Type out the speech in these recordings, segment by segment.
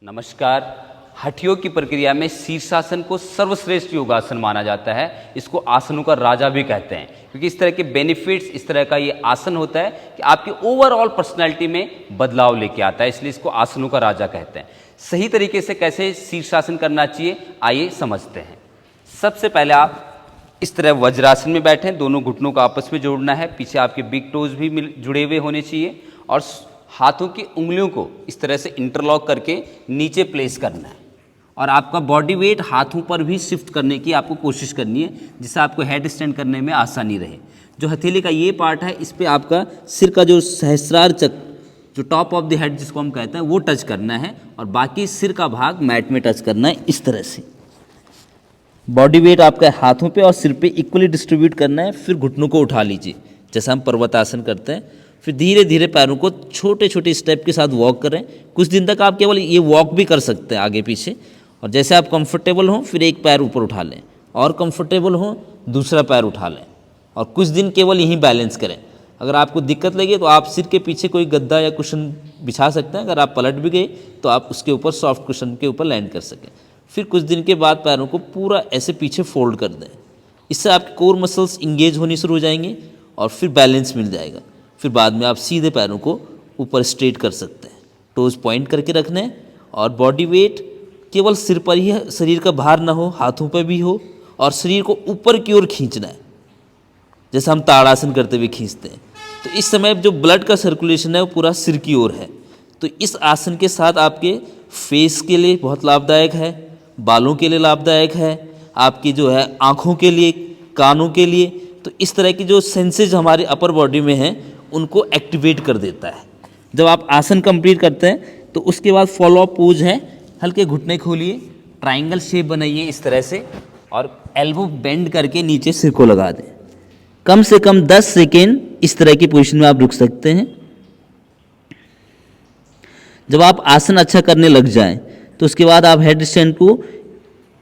नमस्कार। हठयोग की प्रक्रिया में शीर्षासन को सर्वश्रेष्ठ योगासन माना जाता है। इसको आसनों का राजा भी कहते हैं क्योंकि इस तरह के बेनिफिट्स, इस तरह का ये आसन होता है कि आपकी ओवरऑल पर्सनैलिटी में बदलाव लेके आता है, इसलिए इसको आसनों का राजा कहते हैं। सही तरीके से कैसे शीर्षासन करना चाहिए आइए समझते हैं। सबसे पहले आप इस तरह वज्रासन में बैठें, दोनों घुटनों को आपस में जोड़ना है, पीछे आपके बिग टोज भी जुड़े हुए होने चाहिए और हाथों की उंगलियों को इस तरह से इंटरलॉक करके नीचे प्लेस करना है और आपका बॉडी वेट हाथों पर भी शिफ्ट करने की आपको कोशिश करनी है जिससे आपको हेड स्टैंड करने में आसानी रहे। जो हथेली का ये पार्ट है इस पे आपका सिर का जो सहस्रार चक्र, जो टॉप ऑफ द हेड जिसको हम कहते हैं, वो टच करना है और बाकी सिर का भाग मैट में टच करना है। इस तरह से बॉडी वेट आपका हाथों पे और सिर पे इक्वली डिस्ट्रीब्यूट करना है। फिर घुटनों को उठा लीजिए जैसा हम पर्वतासन करते हैं। फिर धीरे धीरे पैरों को छोटे छोटे स्टेप के साथ वॉक करें। कुछ दिन तक आप केवल ये वॉक भी कर सकते हैं आगे पीछे, और जैसे आप कंफर्टेबल हों फिर एक पैर ऊपर उठा लें और कंफर्टेबल हों दूसरा पैर उठा लें और कुछ दिन केवल यहीं बैलेंस करें। अगर आपको दिक्कत लगे तो आप सिर के पीछे कोई गद्दा या कुशन बिछा सकते हैं। अगर आप पलट भी गए तो आप उसके ऊपर सॉफ्ट कुशन के ऊपर लैंड कर सकें। फिर कुछ दिन के बाद पैरों को पूरा ऐसे पीछे फोल्ड कर दें। इससे आपके कोर मसल्स इंगेज होनी शुरू हो जाएंगे और फिर बैलेंस मिल जाएगा। फिर बाद में आप सीधे पैरों को ऊपर स्ट्रेट कर सकते हैं। टोज पॉइंट करके रखना है और बॉडी वेट केवल सिर पर ही है, शरीर का भार ना हो, हाथों पर भी हो और शरीर को ऊपर की ओर खींचना है जैसे हम ताड़ासन करते हुए खींचते हैं। तो इस समय जो ब्लड का सर्कुलेशन है वो पूरा सिर की ओर है। तो इस आसन के साथ आपके फेस के लिए बहुत लाभदायक है, बालों के लिए लाभदायक है, आपकी जो है आँखों के लिए, कानों के लिए। तो इस तरह की जो सेंसेज हमारे अपर बॉडी में हैं उनको एक्टिवेट कर देता है। जब आप आसन कंप्लीट करते हैं तो उसके बाद फॉलो अप पोज है। हल्के घुटने खोलिए, ट्रायंगल शेप बनाइए इस तरह से और एल्बो बेंड करके नीचे सिर को लगा दें। कम से कम 10 सेकेंड इस तरह की पोजीशन में आप रुक सकते हैं। जब आप आसन अच्छा करने लग जाएं तो उसके बाद आप हेड स्टैंड को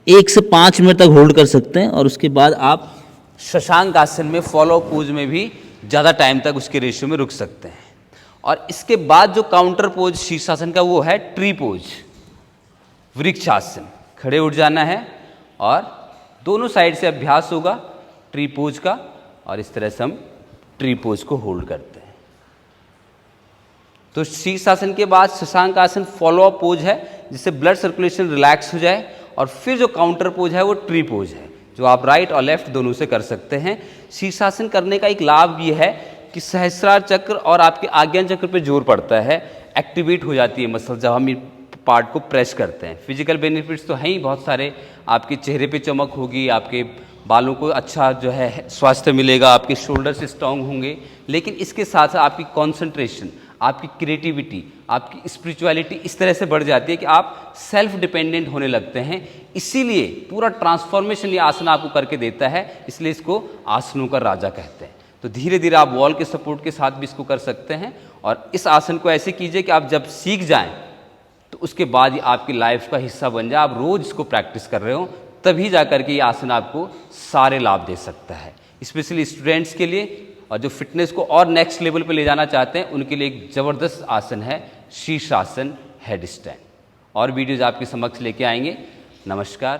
1 से 5 मिनट तक होल्ड कर सकते हैं और उसके बाद आप शशांक आसन में फॉलो पोज में भी ज़्यादा टाइम तक उसके रेशियो में रुक सकते हैं। और इसके बाद जो काउंटर पोज शीर्षासन का वो है ट्री पोज, वृक्षासन। खड़े उठ जाना है और दोनों साइड से अभ्यास होगा ट्री पोज का और इस तरह से हम ट्री पोज को होल्ड करते हैं। तो शीर्षासन के बाद शशांक आसन फॉलो अप पोज है जिससे ब्लड सर्कुलेशन रिलैक्स हो जाए। और फिर जो काउंटर पोज है वो ट्री पोज है जो आप राइट और लेफ्ट दोनों से कर सकते हैं। शीर्षासन करने का एक लाभ ये है कि सहस्रार चक्र और आपके आज्ञान चक्र पे जोर पड़ता है, एक्टिवेट हो जाती है मसल जब हम पार्ट को प्रेस करते हैं। फिजिकल बेनिफिट्स तो हैं ही बहुत सारे, आपके चेहरे पे चमक होगी, आपके बालों को अच्छा जो है स्वास्थ्य मिलेगा, आपके शोल्डर्स स्ट्रांग होंगे। लेकिन इसके साथ साथ आपकी कॉन्सेंट्रेशन, आपकी क्रिएटिविटी, आपकी स्पिरिचुअलिटी इस तरह से बढ़ जाती है कि आप सेल्फ डिपेंडेंट होने लगते हैं। इसीलिए पूरा ट्रांसफॉर्मेशन ये आसन आपको करके देता है, इसलिए इसको आसनों का राजा कहते हैं। तो धीरे धीरे आप वॉल के सपोर्ट के साथ भी इसको कर सकते हैं और इस आसन को ऐसे कीजिए कि आप जब सीख जाएं तो उसके बाद ये आपकी लाइफ का हिस्सा बन जाए। आप रोज इसको प्रैक्टिस कर रहे हो तभी जा करके ये आसन आपको सारे लाभ दे सकता है। स्पेशली स्टूडेंट्स के लिए और जो फिटनेस को और नेक्स्ट लेवल पे ले जाना चाहते हैं उनके लिए एक ज़बरदस्त आसन है शीर्षासन हेड स्टैंड। और वीडियोज़ आपके समक्ष लेके आएंगे। नमस्कार।